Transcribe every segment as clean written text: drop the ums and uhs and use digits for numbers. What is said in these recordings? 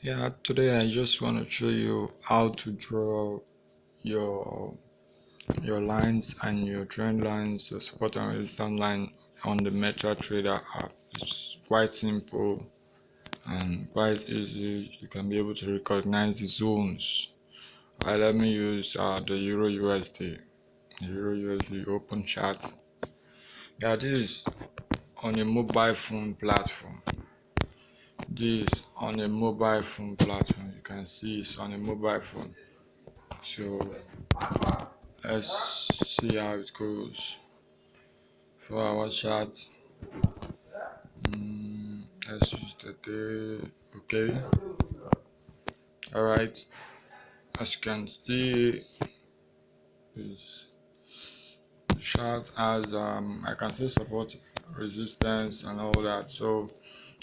Yeah, today I just want to show you how to draw your lines and your trend lines, your support and resistance line on the MetaTrader app. It's quite simple and quite easy. You can be able to recognize the zones. Alright, let me use the Euro USD. Euro USD open chart. Yeah, this is on a mobile phone platform. This on a mobile phone platform. You can see it's on a mobile phone. So let's see how it goes for our chart. Let's use the day. Okay. All right. As you can see, this chart has I can see support, resistance, and all that. So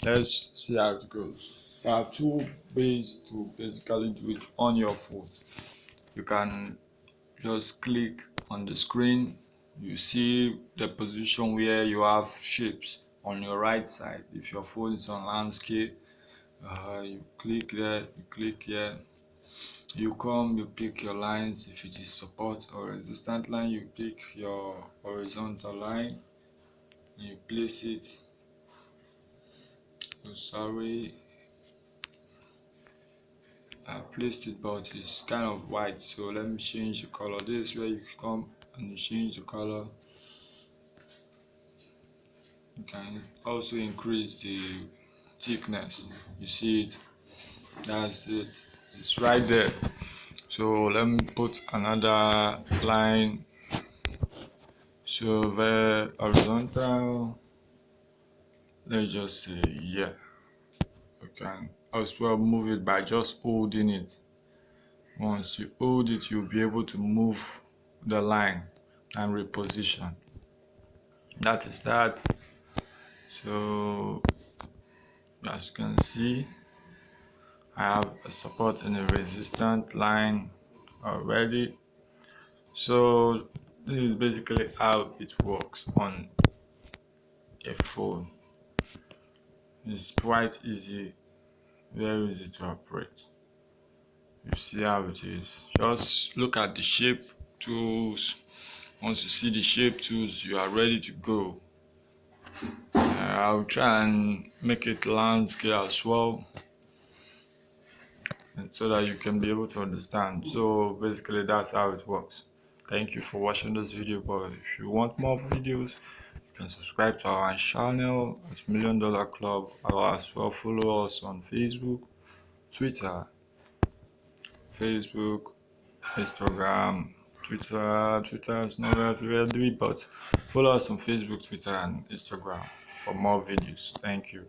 let's see how it goes. There are two ways to basically do it on your phone. You can just click on the screen. You see the position where you have shapes on your right side. If your phone is on landscape, you click there, you click here, you come, you pick your lines. If it is support or resistance line, you pick your horizontal line and you place it. Oh, sorry, I placed it, but it's kind of white, so let me change the color. This is where you come and you change the color. You can also increase the thickness. You see it, that's it, it's right there. So let me put another line, so very horizontal. Let's just say, yeah, you can as well move it by just holding it. Once you hold it, you'll be able to move the line and reposition. That is that. So as you can see, I have a support and a resistance line already. So this is basically how it works on a phone. It's quite easy, very easy to operate. You see how it is. Just look at the shape tools. Once you see the shape tools, you are ready to go. I'll try and make it landscape as well, and so that you can be able to understand. So basically that's how it works. Thank you for watching this video, but if you want more videos, you can subscribe to our channel at Million Dollar Club, or as well follow us on Facebook, Twitter, Instagram, Twitter is not really, but follow us on Facebook, Twitter, and Instagram for more videos. Thank you.